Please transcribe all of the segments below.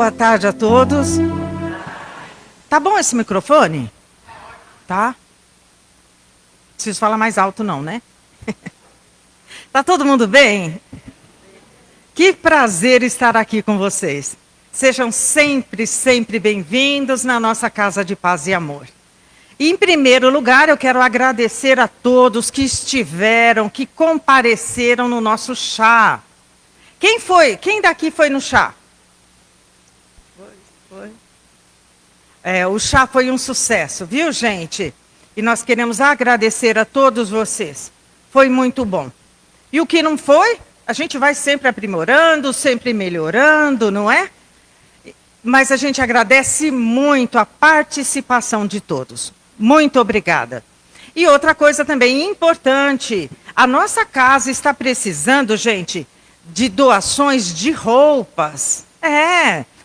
Boa tarde a todos. Tá bom esse microfone? Tá? Preciso falar mais alto não, né? Tá todo mundo bem? Que prazer estar aqui com vocês. Sejam sempre bem-vindos na nossa casa de paz e amor. E, em primeiro lugar, eu quero agradecer a todos que estiveram, que compareceram no nosso chá. Quem foi? Quem daqui foi no chá? Foi. O chá foi um sucesso, viu, gente? E nós queremos agradecer a todos vocês. Foi muito bom. E o que não foi, a gente vai sempre aprimorando, sempre melhorando, não é? Mas a gente agradece muito a participação de todos. Muito obrigada. E outra coisa também importante, a nossa casa está precisando, gente, de doações de roupas.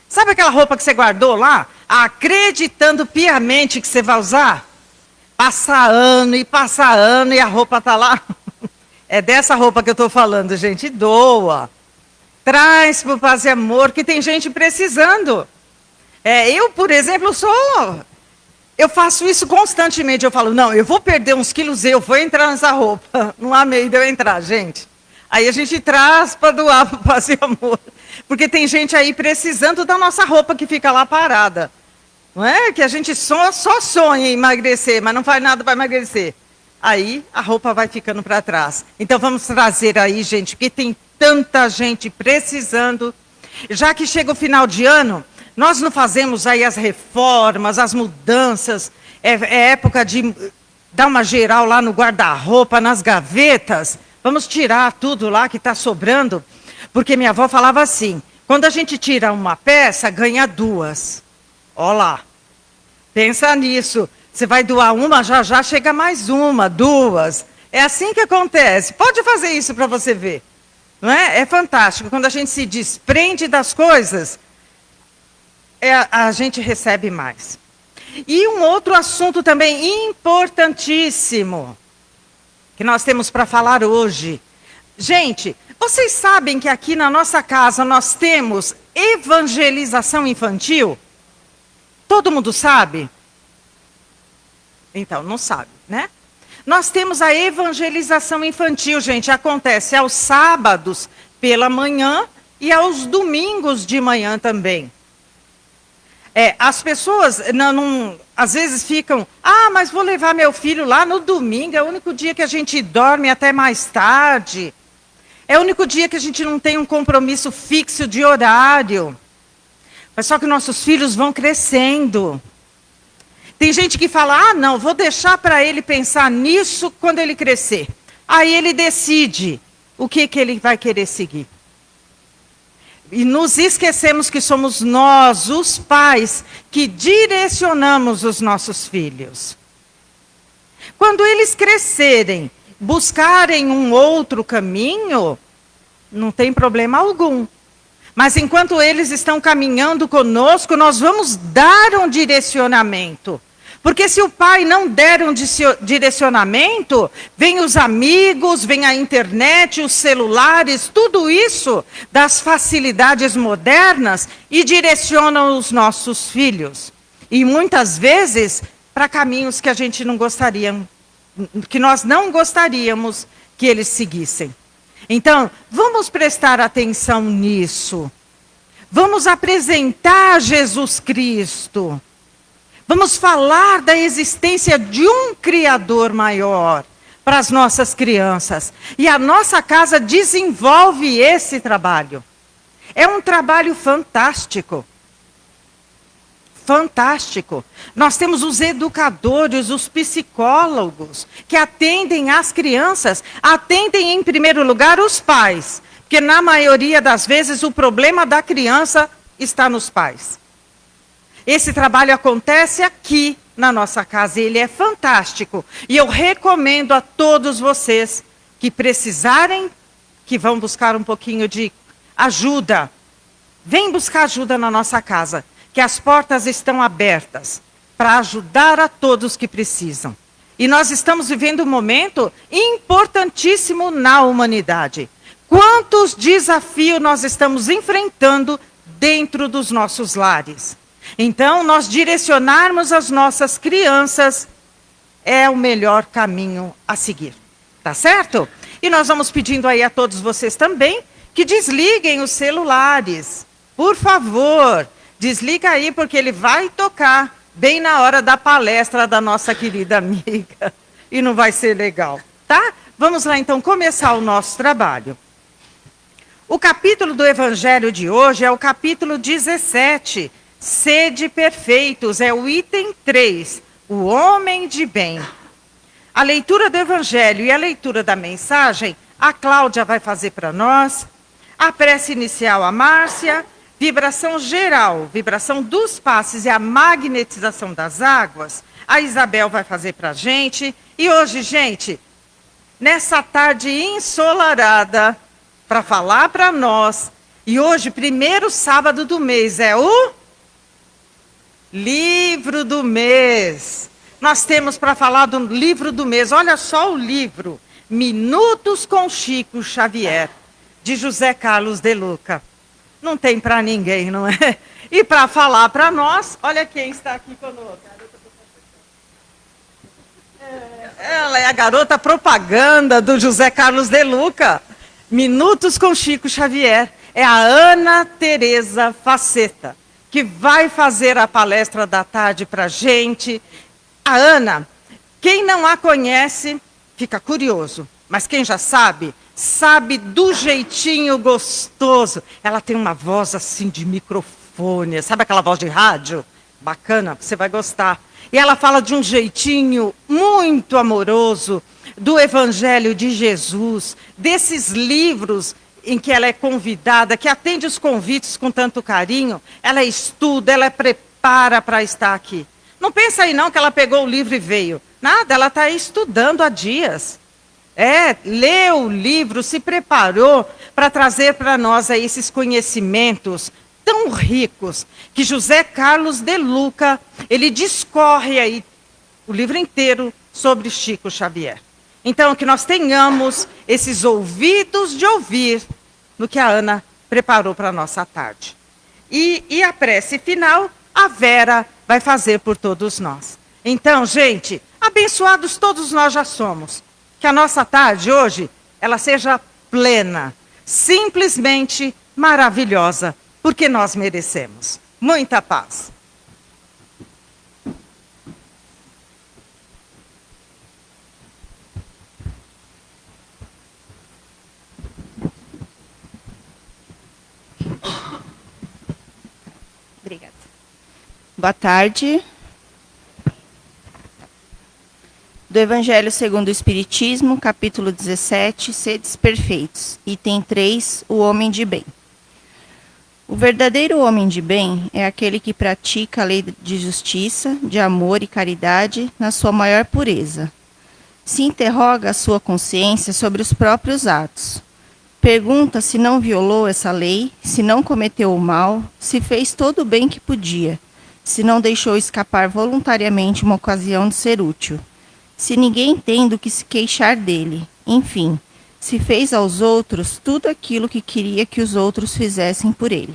Sabe aquela roupa que você guardou lá, acreditando piamente que você vai usar? Passa ano e a roupa está lá. É dessa roupa que eu estou falando, gente. Doa. Traz para o Paz e Amor, que tem gente precisando. Eu, por exemplo, eu faço isso constantemente. Eu falo, não, eu vou perder uns quilos, eu vou entrar nessa roupa. Não há meio de eu entrar, gente. Aí a gente traz para doar para o Paz e Amor. Porque tem gente aí precisando da nossa roupa que fica lá parada. Não é? Que a gente só sonha em emagrecer, mas não faz nada para emagrecer. Aí a roupa vai ficando para trás. Então vamos trazer aí, gente, porque tem tanta gente precisando. Já que chega o final de ano, nós não fazemos aí as reformas, as mudanças. É época de dar uma geral lá no guarda-roupa, nas gavetas. Vamos tirar tudo lá que está sobrando. Porque minha avó falava assim, quando a gente tira uma peça, ganha duas. Ó lá, pensa nisso. Você vai doar uma, já chega mais uma, duas. É assim que acontece. Pode fazer isso para você ver. Não é? É fantástico. Quando a gente se desprende das coisas, a gente recebe mais. E um outro assunto também importantíssimo, que nós temos para falar hoje. Gente, vocês sabem que aqui na nossa casa nós temos evangelização infantil? Todo mundo sabe? Então, não sabe, né? Nós temos a evangelização infantil, gente. Acontece aos sábados pela manhã e aos domingos de manhã também. As pessoas às vezes ficam, mas vou levar meu filho lá no domingo, é o único dia que a gente dorme até mais tarde. É o único dia que a gente não tem um compromisso fixo de horário. Mas só que nossos filhos vão crescendo. Tem gente que fala, não, vou deixar para ele pensar nisso quando ele crescer. Aí ele decide o que ele vai querer seguir. E nos esquecemos que somos nós, os pais, que direcionamos os nossos filhos. Quando eles crescerem, buscarem um outro caminho, não tem problema algum. Mas enquanto eles estão caminhando conosco, nós vamos dar um direcionamento. Porque se o pai não der um direcionamento, vem os amigos, vem a internet, os celulares, tudo isso das facilidades modernas e direcionam os nossos filhos. E muitas vezes para caminhos que a gente não gostaria, que nós não gostaríamos que eles seguissem. Então, vamos prestar atenção nisso. Vamos apresentar Jesus Cristo. Vamos falar da existência de um Criador maior para as nossas crianças. E a nossa casa desenvolve esse trabalho. É um trabalho fantástico. Fantástico. Nós temos os educadores, os psicólogos, que atendem as crianças, atendem em primeiro lugar os pais, porque na maioria das vezes o problema da criança está nos pais. Esse trabalho acontece aqui na nossa casa e ele é fantástico. E eu recomendo a todos vocês que precisarem, que vão buscar um pouquinho de ajuda. Vem buscar ajuda na nossa casa, que as portas estão abertas para ajudar a todos que precisam. E nós estamos vivendo um momento importantíssimo na humanidade. Quantos desafios nós estamos enfrentando dentro dos nossos lares. Então, nós direcionarmos as nossas crianças é o melhor caminho a seguir. Tá certo? E nós vamos pedindo aí a todos vocês também que desliguem os celulares. Por favor, desliga aí porque ele vai tocar bem na hora da palestra da nossa querida amiga. E não vai ser legal, tá? Vamos lá então começar o nosso trabalho. O capítulo do Evangelho de hoje é o capítulo 17. Sede perfeitos, é o item 3, o homem de bem. A leitura do Evangelho e a leitura da mensagem, a Cláudia vai fazer para nós. A prece inicial, a Márcia. Vibração geral, vibração dos passes e a magnetização das águas, a Isabel vai fazer para a gente. E hoje, gente, nessa tarde ensolarada, para falar para nós, e hoje, primeiro sábado do mês, é o livro do mês. Nós temos para falar do livro do mês. Olha só o livro, Minutos com Chico Xavier, de José Carlos de Luca. Não tem para ninguém, não é? E para falar para nós, olha quem está aqui conosco. Ela é a garota propaganda do José Carlos de Luca. Minutos com Chico Xavier. É a Ana Tereza Faceta, que vai fazer a palestra da tarde para a gente. A Ana, quem não a conhece, fica curioso. Mas quem já sabe, sabe do jeitinho gostoso. Ela tem uma voz assim de microfone, sabe aquela voz de rádio? Bacana, você vai gostar. E ela fala de um jeitinho muito amoroso do Evangelho de Jesus, desses livros em que ela é convidada, que atende os convites com tanto carinho. Ela estuda, ela prepara para estar aqui. Não pensa aí não que ela pegou o livro e veio. Nada, ela está estudando há dias. Leu o livro, se preparou para trazer para nós aí esses conhecimentos tão ricos que José Carlos de Luca, ele discorre aí o livro inteiro sobre Chico Xavier. Então, que nós tenhamos esses ouvidos de ouvir no que a Ana preparou para a nossa tarde. E a prece final, a Vera vai fazer por todos nós. Então, gente, abençoados todos nós já somos. Que a nossa tarde hoje, ela seja plena, simplesmente maravilhosa, porque nós merecemos. Muita paz. Obrigada. Boa tarde. Do Evangelho segundo o Espiritismo, capítulo 17, Sedes perfeitos. Item 3, o homem de bem. O verdadeiro homem de bem é aquele que pratica a lei de justiça, de amor e caridade na sua maior pureza. Se interroga a sua consciência sobre os próprios atos. Pergunta se não violou essa lei, se não cometeu o mal, se fez todo o bem que podia, se não deixou escapar voluntariamente uma ocasião de ser útil. Se ninguém tem do que se queixar dele, enfim, se fez aos outros tudo aquilo que queria que os outros fizessem por ele.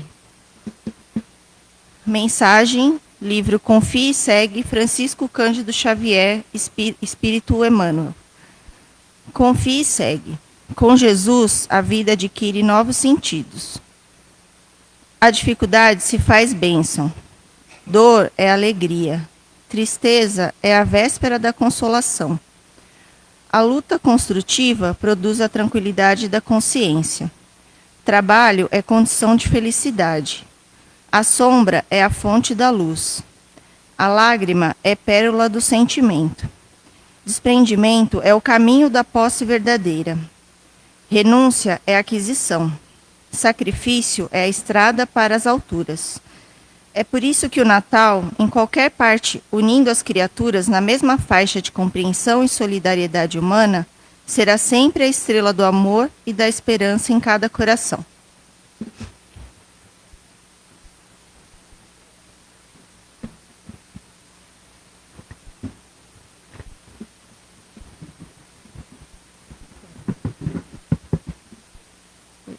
Mensagem, livro Confie e Segue, Francisco Cândido Xavier, Espírito Emmanuel. Confie e segue. Com Jesus, a vida adquire novos sentidos. A dificuldade se faz bênção. Dor é alegria. Tristeza é a véspera da consolação. A luta construtiva produz a tranquilidade da consciência. Trabalho é condição de felicidade. A sombra é a fonte da luz. A lágrima é pérola do sentimento. Desprendimento é o caminho da posse verdadeira. Renúncia é aquisição. Sacrifício é a estrada para as alturas. É por isso que o Natal, em qualquer parte, unindo as criaturas na mesma faixa de compreensão e solidariedade humana, será sempre a estrela do amor e da esperança em cada coração.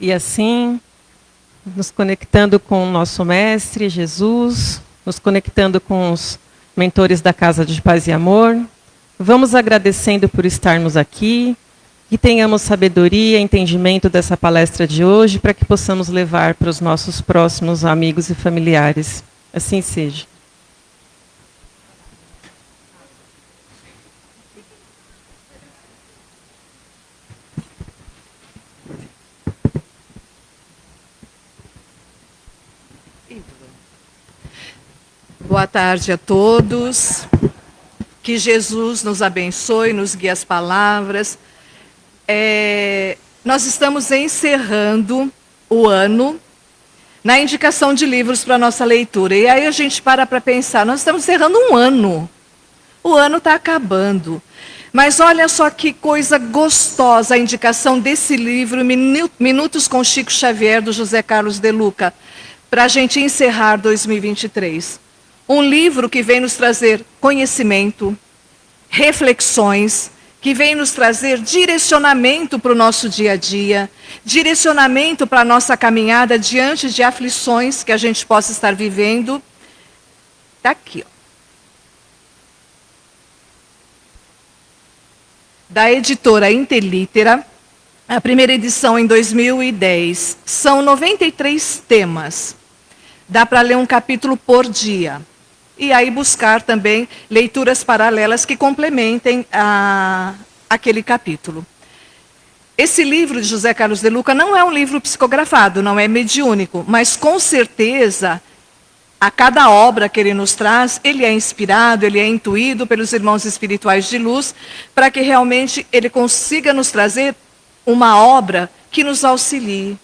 E assim, nos conectando com o nosso Mestre, Jesus, nos conectando com os mentores da Casa de Paz e Amor. Vamos agradecendo por estarmos aqui, que tenhamos sabedoria e entendimento dessa palestra de hoje, para que possamos levar para os nossos próximos amigos e familiares. Assim seja. Boa tarde a todos. Que Jesus nos abençoe, nos guie as palavras. Nós estamos encerrando o ano na indicação de livros para a nossa leitura. E aí a gente para pensar, nós estamos encerrando um ano. O ano está acabando. Mas olha só que coisa gostosa a indicação desse livro, Minutos com Chico Xavier, do José Carlos de Luca, para a gente encerrar 2023. Um livro que vem nos trazer conhecimento, reflexões, que vem nos trazer direcionamento para o nosso dia a dia, direcionamento para a nossa caminhada diante de aflições que a gente possa estar vivendo. Está aqui, ó. Da editora Interlitera, a primeira edição em 2010. São 93 temas. Dá para ler um capítulo por dia. E aí buscar também leituras paralelas que complementem aquele capítulo. Esse livro de José Carlos de Luca não é um livro psicografado, não é mediúnico, mas com certeza, a cada obra que ele nos traz, ele é inspirado, ele é intuído pelos irmãos espirituais de luz, para que realmente ele consiga nos trazer uma obra que nos auxilie.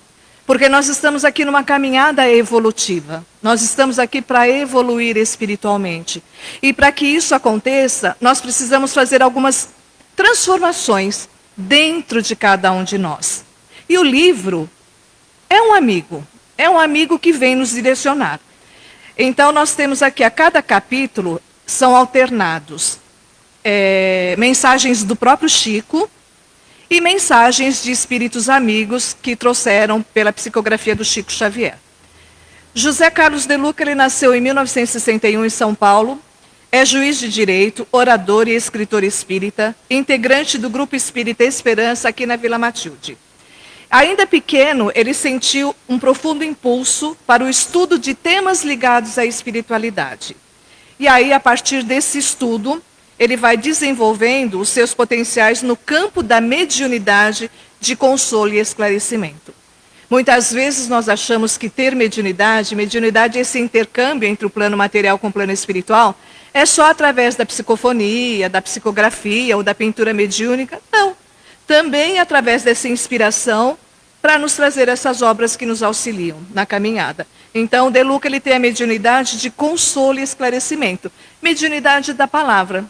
Porque nós estamos aqui numa caminhada evolutiva. Nós estamos aqui para evoluir espiritualmente. E para que isso aconteça, nós precisamos fazer algumas transformações dentro de cada um de nós. E o livro é um amigo que vem nos direcionar. Então nós temos aqui, a cada capítulo, são alternados mensagens do próprio Chico, e mensagens de espíritos amigos que trouxeram pela psicografia do Chico Xavier. José Carlos de Luca, ele nasceu em 1961 em São Paulo, é juiz de direito, orador e escritor espírita, integrante do Grupo Espírita Esperança aqui na Vila Matilde. Ainda pequeno, ele sentiu um profundo impulso para o estudo de temas ligados à espiritualidade. E aí, a partir desse estudo, ele vai desenvolvendo os seus potenciais no campo da mediunidade de consolo e esclarecimento. Muitas vezes nós achamos que ter mediunidade, esse intercâmbio entre o plano material com o plano espiritual, é só através da psicofonia, da psicografia ou da pintura mediúnica. Não. Também através dessa inspiração para nos trazer essas obras que nos auxiliam na caminhada. Então, De Luca, ele tem a mediunidade de consolo e esclarecimento. Mediunidade da palavra.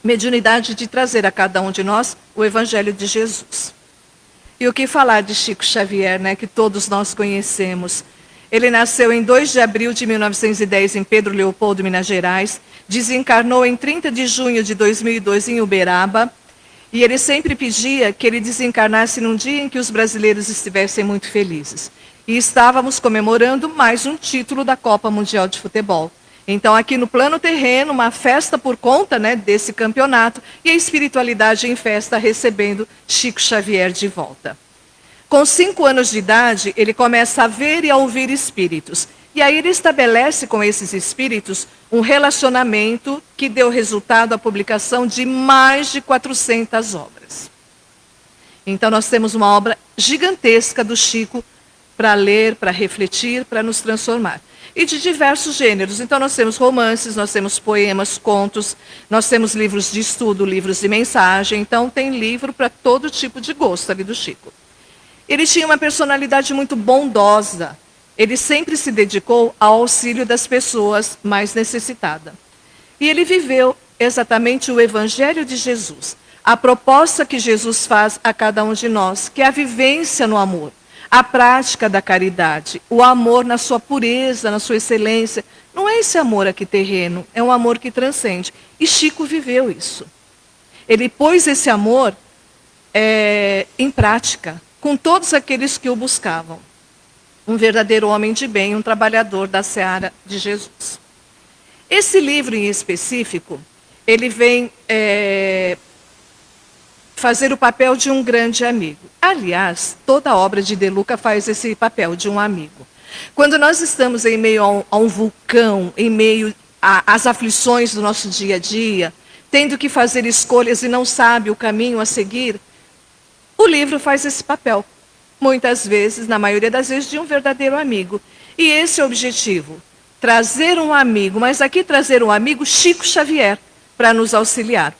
Mediunidade de trazer a cada um de nós o Evangelho de Jesus. E o que falar de Chico Xavier, né, que todos nós conhecemos. Ele nasceu em 2 de abril de 1910 em Pedro Leopoldo, Minas Gerais. Desencarnou em 30 de junho de 2002 em Uberaba. E ele sempre pedia que ele desencarnasse num dia em que os brasileiros estivessem muito felizes. E estávamos comemorando mais um título da Copa Mundial de Futebol. Então, aqui no plano terreno, uma festa por conta, né, desse campeonato, e a espiritualidade em festa recebendo Chico Xavier de volta. Com 5 anos de idade, ele começa a ver e a ouvir espíritos. E aí ele estabelece com esses espíritos um relacionamento que deu resultado à publicação de mais de 400 obras. Então, nós temos uma obra gigantesca do Chico para ler, para refletir, para nos transformar. E de diversos gêneros. Então, nós temos romances, nós temos poemas, contos, nós temos livros de estudo, livros de mensagem. Então, tem livro para todo tipo de gosto ali do Chico. Ele tinha uma personalidade muito bondosa. Ele sempre se dedicou ao auxílio das pessoas mais necessitadas. E ele viveu exatamente o Evangelho de Jesus. A proposta que Jesus faz a cada um de nós, que é a vivência no amor. A prática da caridade, o amor na sua pureza, na sua excelência. Não é esse amor aqui terreno, é um amor que transcende. E Chico viveu isso. Ele pôs esse amor em prática, com todos aqueles que o buscavam. um verdadeiro homem de bem, um trabalhador da seara de Jesus. Esse livro em específico, ele vem fazer o papel de um grande amigo. Aliás, toda a obra de De Luca faz esse papel de um amigo. Quando nós estamos em meio a um vulcão, em meio às aflições do nosso dia a dia, tendo que fazer escolhas e não sabe o caminho a seguir, o livro faz esse papel. Muitas vezes, na maioria das vezes, de um verdadeiro amigo. E esse é o objetivo, trazer um amigo, mas aqui trazer um amigo Chico Xavier, para nos auxiliar.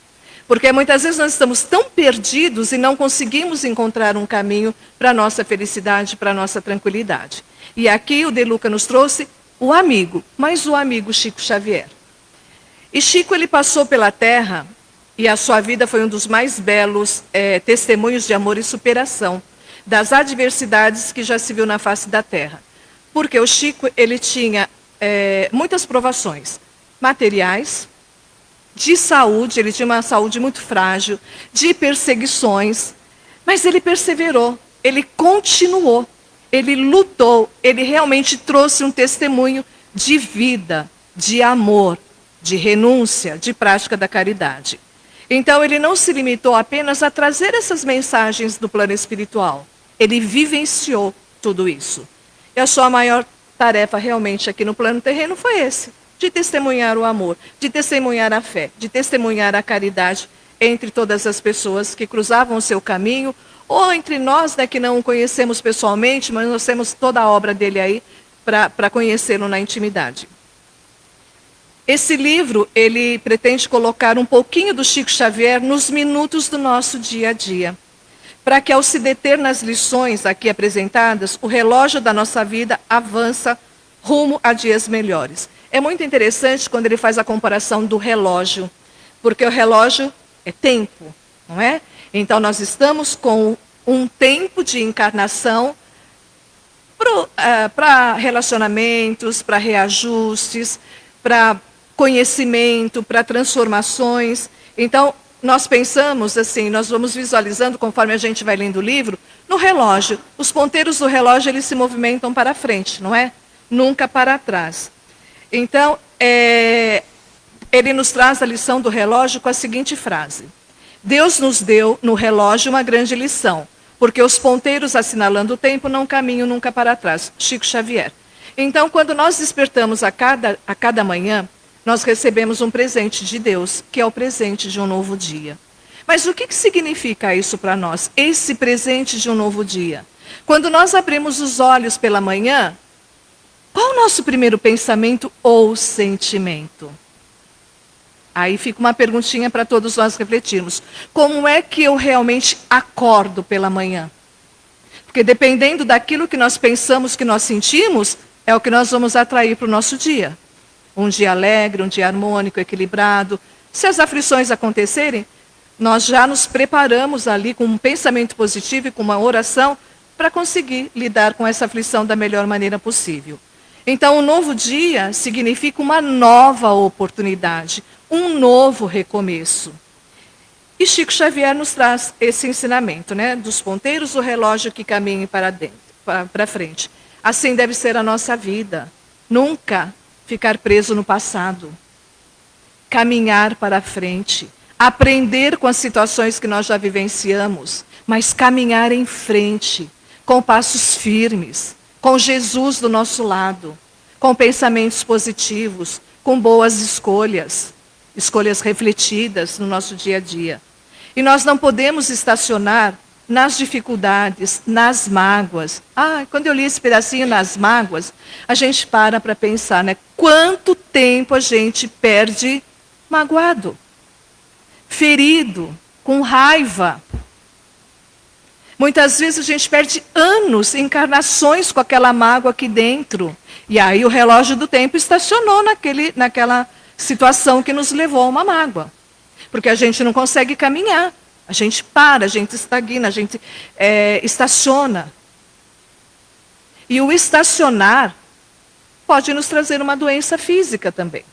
Porque muitas vezes nós estamos tão perdidos e não conseguimos encontrar um caminho para a nossa felicidade, para a nossa tranquilidade. E aqui o De Luca nos trouxe o amigo, mas o amigo Chico Xavier. E Chico, ele passou pela Terra e a sua vida foi um dos mais belos testemunhos de amor e superação das adversidades que já se viu na face da Terra. Porque o Chico, ele tinha muitas provações materiais, de saúde, ele tinha uma saúde muito frágil, de perseguições, mas ele perseverou, ele continuou, ele lutou, ele realmente trouxe um testemunho de vida, de amor, de renúncia, de prática da caridade. Então ele não se limitou apenas a trazer essas mensagens do plano espiritual, ele vivenciou tudo isso. E a sua maior tarefa realmente aqui no plano terreno foi esse, de testemunhar o amor, de testemunhar a fé, de testemunhar a caridade entre todas as pessoas que cruzavam o seu caminho, ou entre nós, né, que não o conhecemos pessoalmente, mas nós temos toda a obra dele aí para conhecê-lo na intimidade. Esse livro, ele pretende colocar um pouquinho do Chico Xavier nos minutos do nosso dia a dia, para que ao se deter nas lições aqui apresentadas, o relógio da nossa vida avança rumo a dias melhores. É muito interessante quando ele faz a comparação do relógio, porque o relógio é tempo, não é? Então nós estamos com um tempo de encarnação para relacionamentos, para reajustes, para conhecimento, para transformações. Então nós pensamos assim, nós vamos visualizando conforme a gente vai lendo o livro, no relógio. Os ponteiros do relógio, eles se movimentam para frente, não é? Nunca para trás. Então, ele nos traz a lição do relógio com a seguinte frase: Deus nos deu no relógio uma grande lição, porque os ponteiros assinalando o tempo não caminham nunca para trás. Chico Xavier. Então, quando nós despertamos a cada manhã, nós recebemos um presente de Deus, que é o presente de um novo dia. Mas o que significa isso para nós, esse presente de um novo dia? Quando nós abrimos os olhos pela manhã, qual o nosso primeiro pensamento ou sentimento? Aí fica uma perguntinha para todos nós refletirmos. Como é que eu realmente acordo pela manhã? Porque dependendo daquilo que nós pensamos, que nós sentimos, é o que nós vamos atrair para o nosso dia. Um dia alegre, um dia harmônico, equilibrado. Se as aflições acontecerem, nós já nos preparamos ali com um pensamento positivo e com uma oração para conseguir lidar com essa aflição da melhor maneira possível. Então, um novo dia significa uma nova oportunidade, um novo recomeço. E Chico Xavier nos traz esse ensinamento, né? Dos ponteiros do relógio que caminhem para frente. Assim deve ser a nossa vida. Nunca ficar preso no passado. Caminhar para frente. Aprender com as situações que nós já vivenciamos, mas caminhar em frente, com passos firmes, com Jesus do nosso lado, com pensamentos positivos, com boas escolhas, escolhas refletidas no nosso dia a dia. E nós não podemos estacionar nas dificuldades, nas mágoas. Quando eu li esse pedacinho nas mágoas, a gente para pensar, né? Quanto tempo a gente perde magoado, ferido, com raiva. Muitas vezes a gente perde anos, encarnações com aquela mágoa aqui dentro. E aí o relógio do tempo estacionou naquela situação que nos levou a uma mágoa. Porque a gente não consegue caminhar. A gente para, a gente estagna, a gente estaciona. E o estacionar pode nos trazer uma doença física também.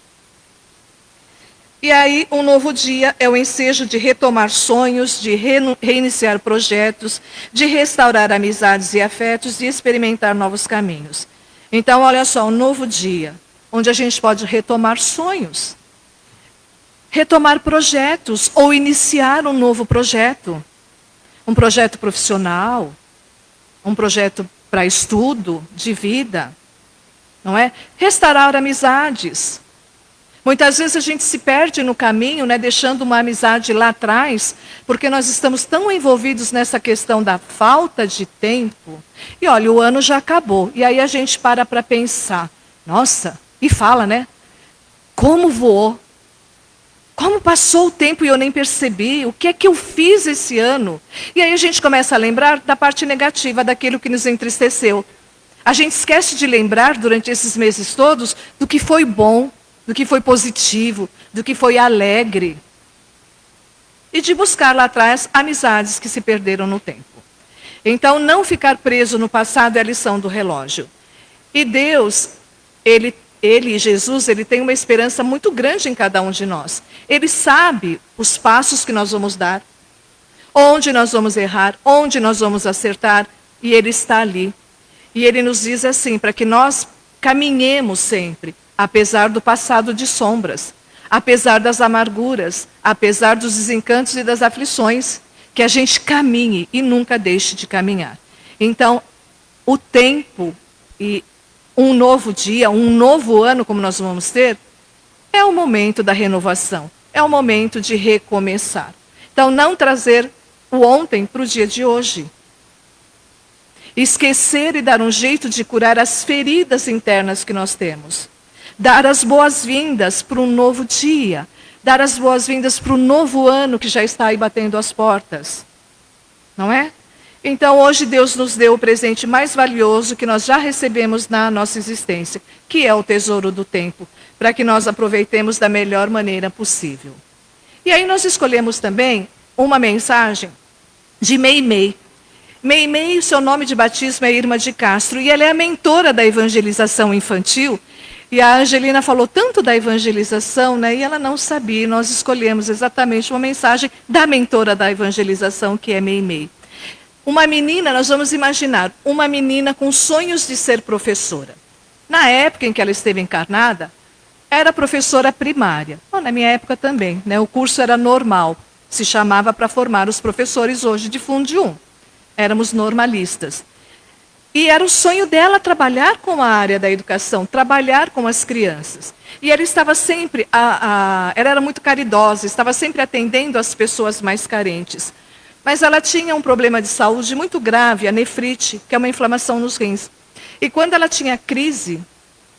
E aí, um novo dia é o ensejo de retomar sonhos, de reiniciar projetos, de restaurar amizades e afetos e experimentar novos caminhos. Então, olha só, um novo dia, onde a gente pode retomar sonhos, retomar projetos ou iniciar um novo projeto. Um projeto profissional, um projeto para estudo, de vida, não é? Restaurar amizades. Muitas vezes a gente se perde no caminho, né, deixando uma amizade lá atrás, porque nós estamos tão envolvidos nessa questão da falta de tempo. E olha, o ano já acabou. E aí a gente para pensar. Nossa, e fala, né? Como voou? Como passou o tempo e eu nem percebi? O que é que eu fiz esse ano? E aí a gente começa a lembrar da parte negativa, daquilo que nos entristeceu. A gente esquece de lembrar, durante esses meses todos, do que foi bom, do que foi positivo, do que foi alegre. E de buscar lá atrás amizades que se perderam no tempo. Então, não ficar preso no passado é a lição do relógio. E Deus, Ele, Jesus, Ele tem uma esperança muito grande em cada um de nós. Ele sabe os passos que nós vamos dar, onde nós vamos errar, onde nós vamos acertar, e Ele está ali. E Ele nos diz assim, para que nós caminhemos sempre, apesar do passado de sombras, apesar das amarguras, apesar dos desencantos e das aflições, que a gente caminhe e nunca deixe de caminhar. Então, o tempo e um novo dia, um novo ano, como nós vamos ter, é o momento da renovação, é o momento de recomeçar. Então, não trazer o ontem para o dia de hoje. Esquecer e dar um jeito de curar as feridas internas que nós temos. Dar as boas-vindas para um novo dia. Dar as boas-vindas para o novo ano que já está aí batendo as portas. Não é? Então, hoje Deus nos deu o presente mais valioso que nós já recebemos na nossa existência, que é o tesouro do tempo, para que nós aproveitemos da melhor maneira possível. E aí nós escolhemos também uma mensagem de Meimei. Meimei, seu nome de batismo é Irma de Castro, e ela é a mentora da evangelização infantil. E a Angelina falou tanto da evangelização, né, e ela não sabia, e nós escolhemos exatamente uma mensagem da mentora da evangelização, que é Meimei. Uma menina, nós vamos imaginar, uma menina com sonhos de ser professora. Na época em que ela esteve encarnada, era professora primária. Bom, na minha época também, né, o curso era normal, se chamava para formar os professores hoje de Fundi 1. Éramos normalistas. E era o sonho dela trabalhar com a área da educação, trabalhar com as crianças. E ela estava sempre, ela era muito caridosa, estava sempre atendendo as pessoas mais carentes. Mas ela tinha um problema de saúde muito grave, a nefrite, que é uma inflamação nos rins. E quando ela tinha crise,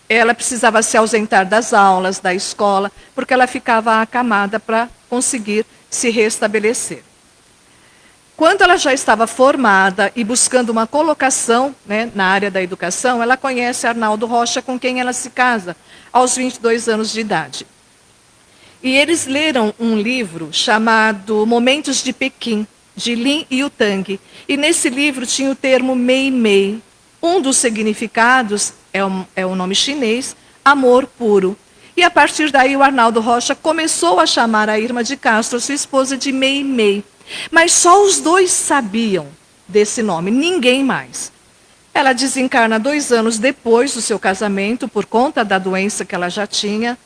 ela precisava se ausentar das aulas, da escola, porque ela ficava acamada para conseguir se restabelecer. Quando ela já estava formada e buscando uma colocação, né, na área da educação, ela conhece Arnaldo Rocha, com quem ela se casa, aos 22 anos de idade. E eles leram um livro chamado Momentos de Pequim, de Lin Yutang. E nesse livro tinha o termo Meimei. Um dos significados é o nome chinês, amor puro. E a partir daí o Arnaldo Rocha começou a chamar a Irma de Castro, sua esposa, de Meimei. Mas só os dois sabiam desse nome, ninguém mais. Ela desencarna 2 anos depois do seu casamento, por conta da doença que ela já tinha,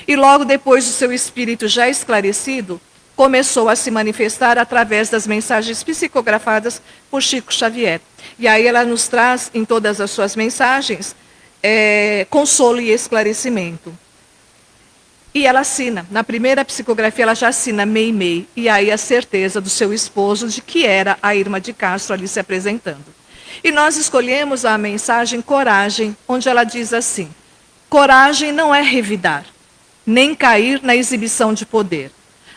e logo depois do seu espírito já esclarecido, começou a se manifestar através das mensagens psicografadas por Chico Xavier. E aí ela nos traz, em todas as suas mensagens, consolo e esclarecimento. E ela assina, na primeira psicografia ela já assina Meimei, e aí a certeza do seu esposo de que era a Irma de Castro ali se apresentando. E nós escolhemos a mensagem Coragem, onde ela diz assim: coragem não é revidar, nem cair na exibição de poder.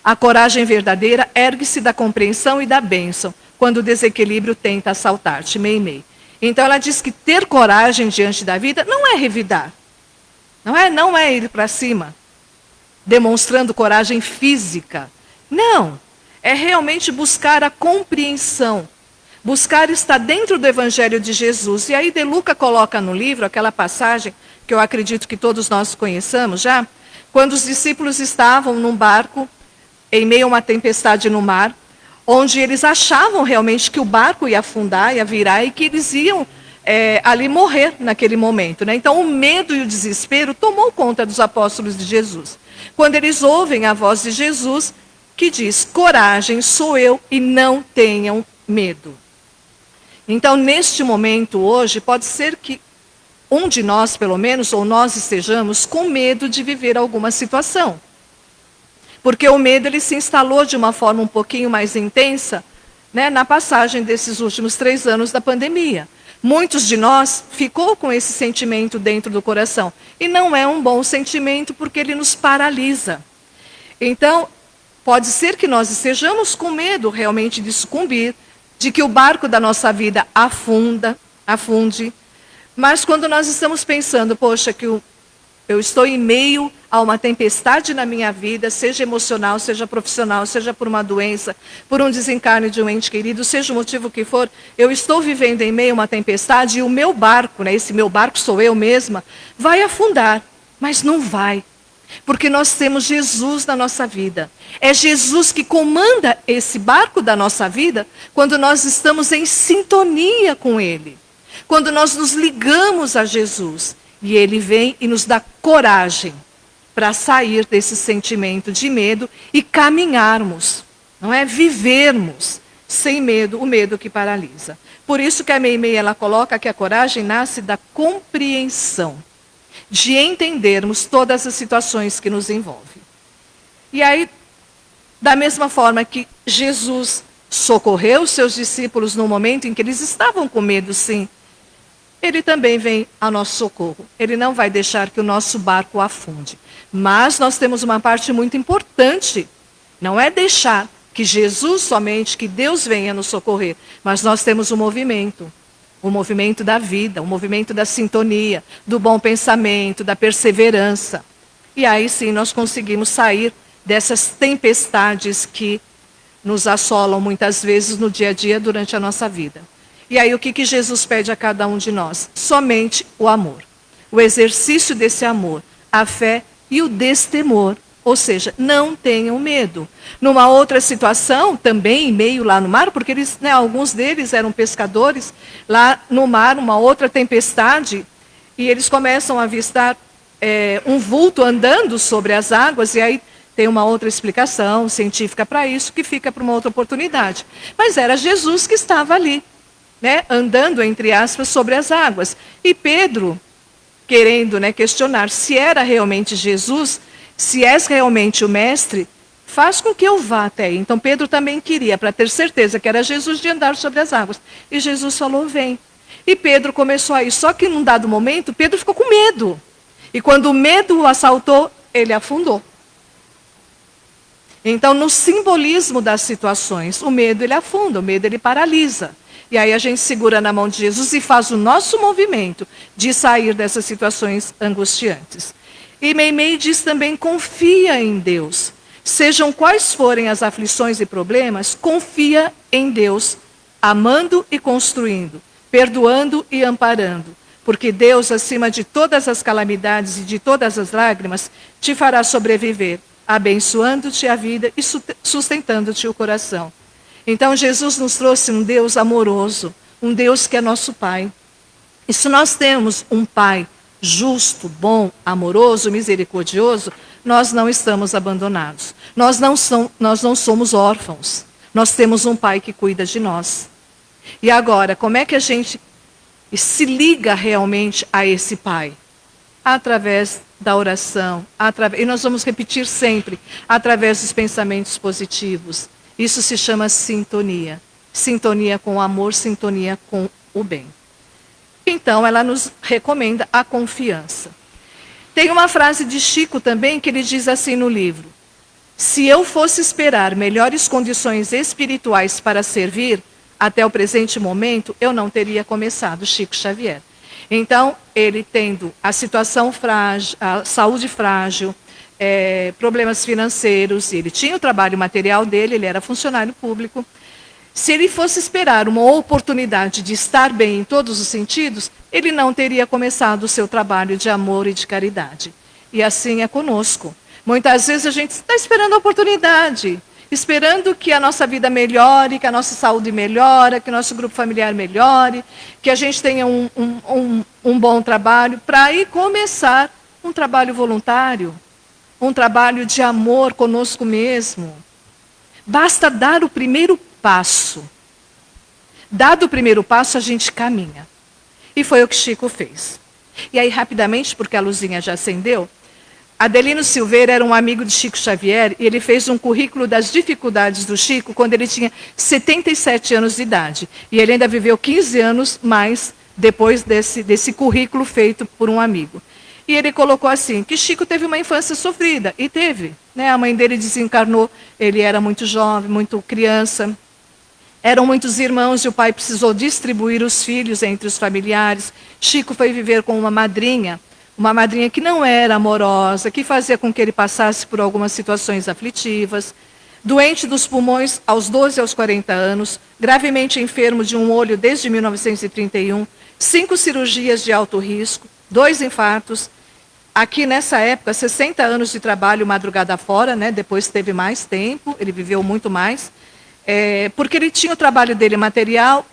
A coragem verdadeira ergue-se da compreensão e da bênção, quando o desequilíbrio tenta assaltar-te, Meimei. Então ela diz que ter coragem diante da vida não é revidar, não é ir para cima, demonstrando coragem física. Não, é realmente buscar a compreensão, buscar estar dentro do Evangelho de Jesus. E aí De Luca coloca no livro aquela passagem, que eu acredito que todos nós conheçamos já, quando os discípulos estavam num barco, em meio a uma tempestade no mar, onde eles achavam realmente que o barco ia afundar, ia virar, e que eles iam ali morrer naquele momento, né? Então o medo e o desespero tomou conta dos apóstolos de Jesus. Quando eles ouvem a voz de Jesus, que diz: coragem, sou eu, e não tenham medo. Então, neste momento, hoje, pode ser que um de nós, pelo menos, ou nós estejamos com medo de viver alguma situação. Porque o medo ele se instalou de uma forma um pouquinho mais intensa, né, na passagem desses últimos 3 anos da pandemia. Muitos de nós ficou com esse sentimento dentro do coração. E não é um bom sentimento porque ele nos paralisa. Então, pode ser que nós estejamos com medo realmente de sucumbir, de que o barco da nossa vida afunde. Mas quando nós estamos pensando, poxa, que eu estou em meio a uma tempestade na minha vida, seja emocional, seja profissional, seja por uma doença, por um desencarne de um ente querido, seja o motivo que for, eu estou vivendo em meio a uma tempestade e o meu barco, né, esse meu barco sou eu mesma, vai afundar, mas não vai. Porque nós temos Jesus na nossa vida. É Jesus que comanda esse barco da nossa vida quando nós estamos em sintonia com Ele. Quando nós nos ligamos a Jesus. E Ele vem e nos dá coragem para sair desse sentimento de medo e caminharmos, não é? Vivermos sem medo, o medo que paralisa. Por isso que a Meimei ela coloca que a coragem nasce da compreensão, de entendermos todas as situações que nos envolvem. E aí, da mesma forma que Jesus socorreu os seus discípulos no momento em que eles estavam com medo, sim, Ele também vem ao nosso socorro. Ele não vai deixar que o nosso barco afunde. Mas nós temos uma parte muito importante. Não é deixar que Jesus somente, que Deus venha nos socorrer. Mas nós temos um movimento. O movimento da vida, o movimento da sintonia, do bom pensamento, da perseverança. E aí sim nós conseguimos sair dessas tempestades que nos assolam muitas vezes no dia a dia durante a nossa vida. E aí o que Jesus pede a cada um de nós? Somente o amor. O exercício desse amor, a fé e o destemor. Ou seja, não tenham medo. Numa outra situação, também em meio lá no mar, porque eles, né, alguns deles eram pescadores, lá no mar, uma outra tempestade, e eles começam a avistar um vulto andando sobre as águas, e aí tem uma outra explicação científica para isso, que fica para uma outra oportunidade. Mas era Jesus que estava ali, né, andando, entre aspas, sobre as águas. E Pedro, querendo, né, questionar se era realmente Jesus, se és realmente o mestre, faz com que eu vá até aí. Então Pedro também queria, para ter certeza que era Jesus, de andar sobre as águas. E Jesus falou, vem. E Pedro começou a ir. Só que num dado momento, Pedro ficou com medo. E quando o medo o assaltou, ele afundou. Então, no simbolismo das situações, o medo ele afunda, o medo ele paralisa. E aí a gente segura na mão de Jesus e faz o nosso movimento de sair dessas situações angustiantes. E Meimei diz também, confia em Deus. Sejam quais forem as aflições e problemas, confia em Deus, amando e construindo, perdoando e amparando. Porque Deus, acima de todas as calamidades e de todas as lágrimas, te fará sobreviver, abençoando-te a vida e sustentando-te o coração. Então Jesus nos trouxe um Deus amoroso, um Deus que é nosso Pai. E se nós temos um Pai justo, bom, amoroso, misericordioso, nós não estamos abandonados. Nós não somos órfãos. Nós temos um Pai que cuida de nós. E agora, como é que a gente se liga realmente a esse Pai? Através da oração, e nós vamos repetir sempre, através dos pensamentos positivos. Isso se chama sintonia. Sintonia com o amor, sintonia com o bem. Então, ela nos recomenda a confiança. Tem uma frase de Chico também, que ele diz assim no livro: se eu fosse esperar melhores condições espirituais para servir, até o presente momento, eu não teria começado. Chico Xavier. Então, ele tendo a situação frágil, a saúde frágil, problemas financeiros, ele tinha o trabalho material dele, ele era funcionário público. Se ele fosse esperar uma oportunidade de estar bem em todos os sentidos, ele não teria começado o seu trabalho de amor e de caridade. E assim é conosco. Muitas vezes a gente está esperando a oportunidade, esperando que a nossa vida melhore, que a nossa saúde melhore, que o nosso grupo familiar melhore, que a gente tenha um bom trabalho, para aí começar um trabalho voluntário, um trabalho de amor conosco mesmo. Basta dar o primeiro passo. Dado o primeiro passo, a gente caminha. E foi o que Chico fez. E aí, rapidamente, porque a luzinha já acendeu, Adelino Silveira era um amigo de Chico Xavier e ele fez um currículo das dificuldades do Chico quando ele tinha 77 anos de idade. E ele ainda viveu 15 anos mais depois desse currículo feito por um amigo. E ele colocou assim, que Chico teve uma infância sofrida, e teve. Né? A mãe dele desencarnou, ele era muito jovem, muito criança. Eram muitos irmãos e o pai precisou distribuir os filhos entre os familiares. Chico foi viver com uma madrinha que não era amorosa, que fazia com que ele passasse por algumas situações aflitivas. Doente dos pulmões aos 12 aos 40 anos, gravemente enfermo de um olho desde 1931, 5 cirurgias de alto risco, 2 infartos. Aqui nessa época, 60 anos de trabalho madrugada fora, né? Depois teve mais tempo, ele viveu muito mais, porque ele tinha o trabalho dele material,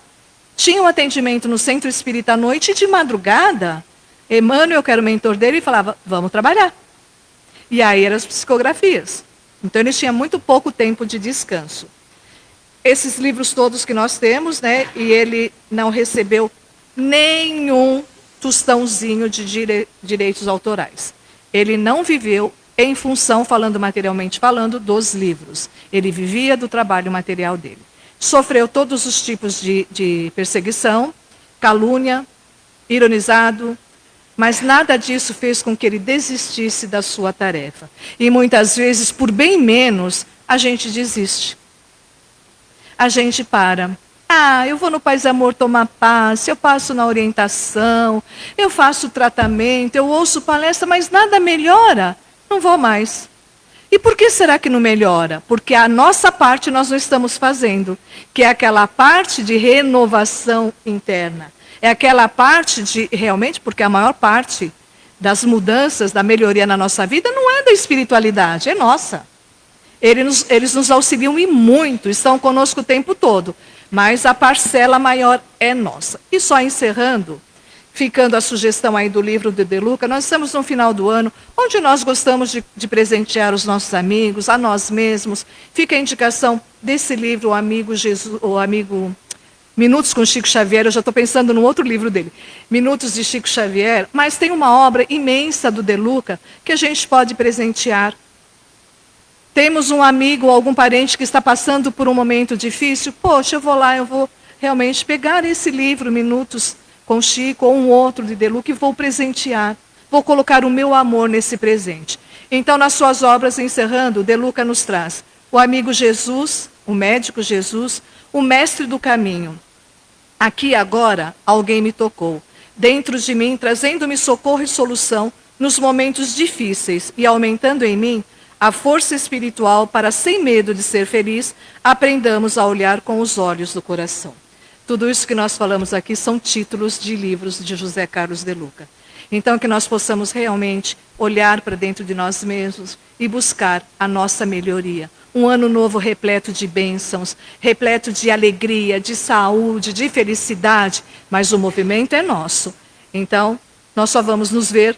tinha um atendimento no Centro Espírita à noite e de madrugada, Emmanuel, que era o mentor dele, falava, vamos trabalhar. E aí eram as psicografias. Então ele tinha muito pouco tempo de descanso. Esses livros todos que nós temos, né? E ele não recebeu nenhum tostãozinho de direitos autorais. Ele não viveu em função, falando materialmente falando, dos livros. Ele vivia do trabalho material dele. Sofreu todos os tipos de perseguição, calúnia, ironizado, mas nada disso fez com que ele desistisse da sua tarefa. E muitas vezes, por bem menos, a gente desiste. A gente para. Eu vou no Paz e Amor tomar passe, eu passo na orientação, eu faço tratamento, eu ouço palestra, mas nada melhora. Não vou mais. E por que será que não melhora? Porque a nossa parte nós não estamos fazendo, que é aquela parte de renovação interna. É aquela parte de, realmente, porque a maior parte das mudanças, da melhoria na nossa vida não é da espiritualidade, é nossa. Eles nos auxiliam e muito, estão conosco o tempo todo. Mas a parcela maior é nossa. E só encerrando, ficando a sugestão aí do livro de De Luca, nós estamos no final do ano, onde nós gostamos de presentear os nossos amigos, a nós mesmos. Fica a indicação desse livro, o amigo Minutos com Chico Xavier, eu já estou pensando no outro livro dele, Minutos de Chico Xavier, mas tem uma obra imensa do De Luca que a gente pode presentear. Temos um amigo ou algum parente que está passando por um momento difícil, poxa, eu vou lá, eu vou realmente pegar esse livro, Minutos com Chico, ou um outro de De Luca, e vou presentear, vou colocar o meu amor nesse presente. Então, nas suas obras, encerrando, De Luca nos traz o amigo Jesus, o médico Jesus, o mestre do caminho. Aqui agora, alguém me tocou, dentro de mim, trazendo-me socorro e solução nos momentos difíceis e aumentando em mim a força espiritual para, sem medo de ser feliz, aprendamos a olhar com os olhos do coração. Tudo isso que nós falamos aqui são títulos de livros de José Carlos de Luca. Então, que nós possamos realmente olhar para dentro de nós mesmos e buscar a nossa melhoria. Um ano novo repleto de bênçãos, repleto de alegria, de saúde, de felicidade, mas o movimento é nosso. Então, nós só vamos nos ver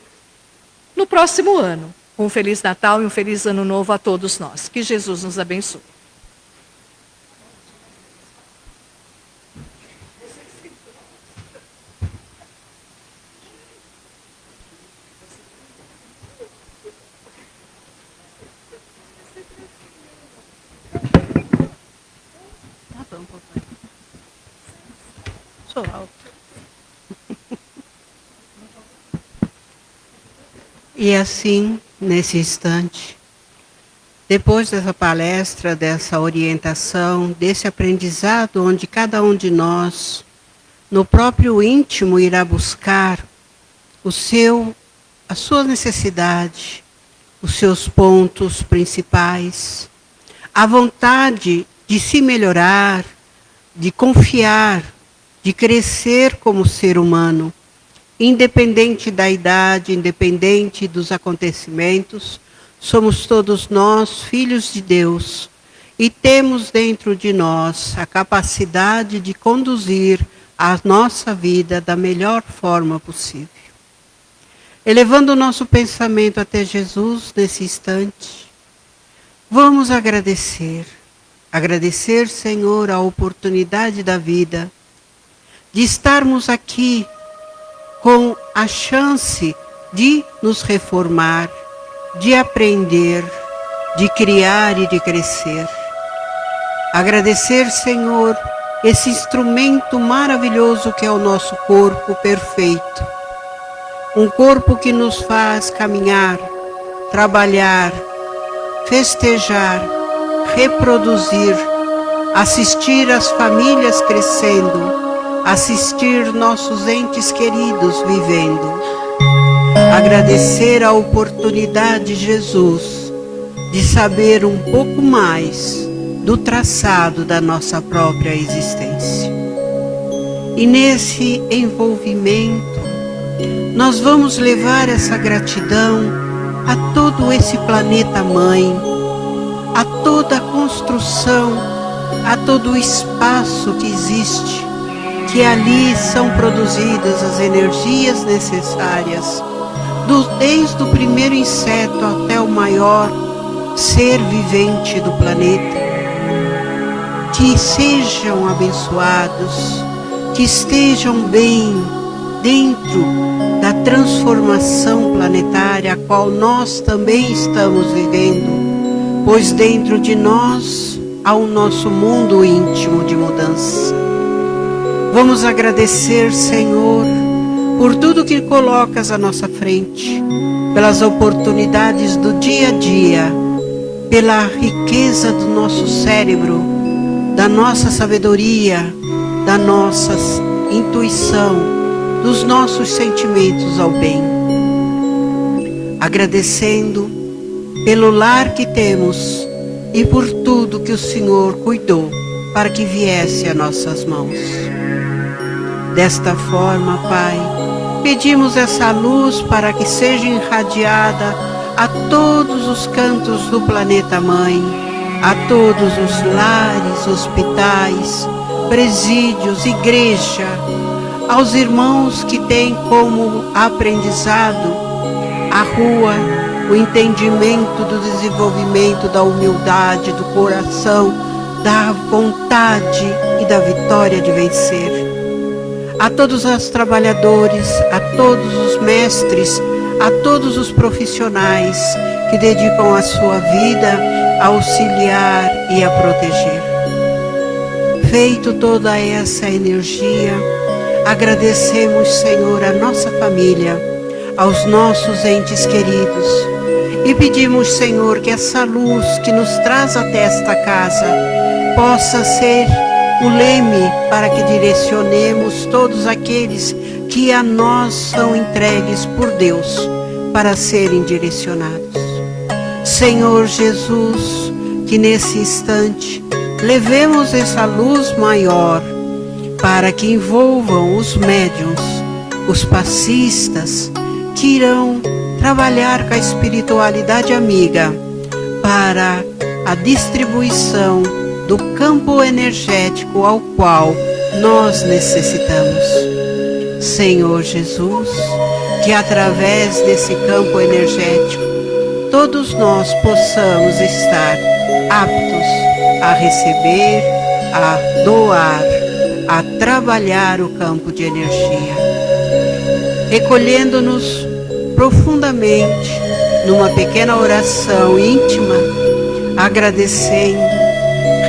no próximo ano. Um Feliz Natal e um Feliz Ano Novo a todos nós. Que Jesus nos abençoe. Sou alto. E assim, nesse instante, depois dessa palestra, dessa orientação, desse aprendizado, onde cada um de nós, no próprio íntimo, irá buscar a sua necessidade, os seus pontos principais, a vontade de se melhorar, de confiar, de crescer como ser humano, independente da idade, independente dos acontecimentos, somos todos nós filhos de Deus e temos dentro de nós a capacidade de conduzir a nossa vida da melhor forma possível. Elevando o nosso pensamento até Jesus nesse instante, vamos agradecer. Agradecer, Senhor, a oportunidade da vida, de estarmos aqui com a chance de nos reformar, de aprender, de criar e de crescer. Agradecer, Senhor, esse instrumento maravilhoso que é o nosso corpo perfeito. Um corpo que nos faz caminhar, trabalhar, festejar, reproduzir, assistir as famílias crescendo, assistir nossos entes queridos vivendo. Agradecer a oportunidade, Jesus, de saber um pouco mais do traçado da nossa própria existência. E nesse envolvimento, nós vamos levar essa gratidão a todo esse planeta mãe, a toda a construção, a todo o espaço que existe, que ali são produzidas as energias necessárias, desde o primeiro inseto até o maior ser vivente do planeta. Que sejam abençoados, que estejam bem dentro da transformação planetária a qual nós também estamos vivendo, pois dentro de nós há o nosso mundo íntimo de mudança. Vamos agradecer, Senhor, por tudo que colocas à nossa frente, pelas oportunidades do dia a dia, pela riqueza do nosso cérebro, da nossa sabedoria, da nossa intuição, dos nossos sentimentos ao bem. Agradecendo pelo lar que temos e por tudo que o Senhor cuidou para que viesse a nossas mãos. Desta forma, Pai, pedimos essa luz para que seja irradiada a todos os cantos do planeta Mãe, a todos os lares, hospitais, presídios, igreja, aos irmãos que têm como aprendizado a rua, o entendimento do desenvolvimento da humildade, do coração, da vontade e da vitória de vencer. A todos os trabalhadores, a todos os mestres, a todos os profissionais que dedicam a sua vida a auxiliar e a proteger. Feito toda essa energia, agradecemos, Senhor, a nossa família, aos nossos entes queridos e pedimos, Senhor, que essa luz que nos traz até esta casa possa ser o leme para que direcionemos todos aqueles que a nós são entregues por Deus para serem direcionados. Senhor Jesus, que nesse instante levemos essa luz maior para que envolvam os médiuns, os passistas, que irão trabalhar com a espiritualidade amiga para a distribuição do campo energético ao qual nós necessitamos. Senhor Jesus, que através desse campo energético todos nós possamos estar aptos a receber, a doar, a trabalhar o campo de energia, recolhendo-nos profundamente numa pequena oração íntima, agradecendo,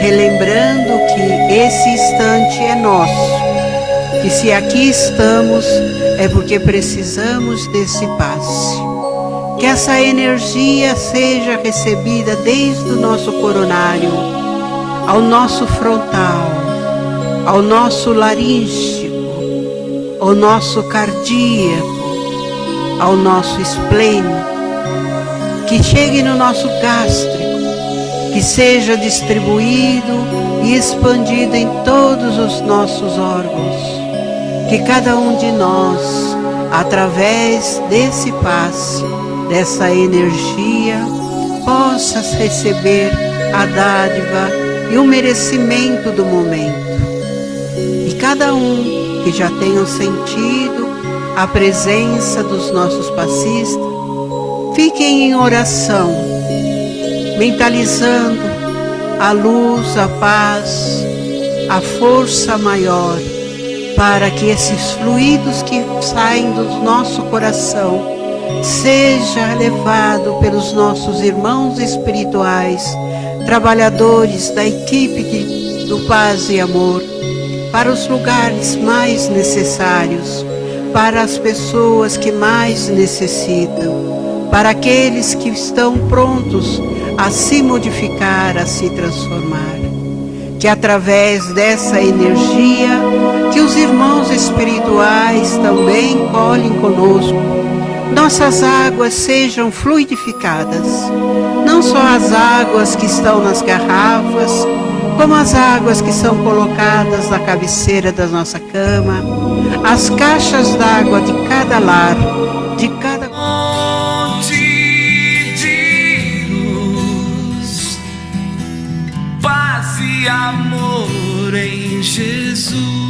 relembrando que esse instante é nosso, que se aqui estamos é porque precisamos desse passe. Que essa energia seja recebida desde o nosso coronário, ao nosso frontal, ao nosso laríngeo, ao nosso cardíaco, ao nosso esplênico, que chegue no nosso gástrico, que seja distribuído e expandido em todos os nossos órgãos, que cada um de nós, através desse passe, dessa energia, possas receber a dádiva e o merecimento do momento. E cada um que já tenha sentido a presença dos nossos passistas, fiquem em oração, mentalizando a luz, a paz, a força maior, para que esses fluidos que saem do nosso coração seja levado pelos nossos irmãos espirituais, trabalhadores da equipe do Paz e Amor, para os lugares mais necessários, para as pessoas que mais necessitam, para aqueles que estão prontos a se modificar, a se transformar. Que através dessa energia, que os irmãos espirituais também colhem conosco, nossas águas sejam fluidificadas, não só as águas que estão nas garrafas, como as águas que são colocadas na cabeceira da nossa cama, as caixas d'água de cada lar, de cada... Fonte de luz, paz e amor em Jesus.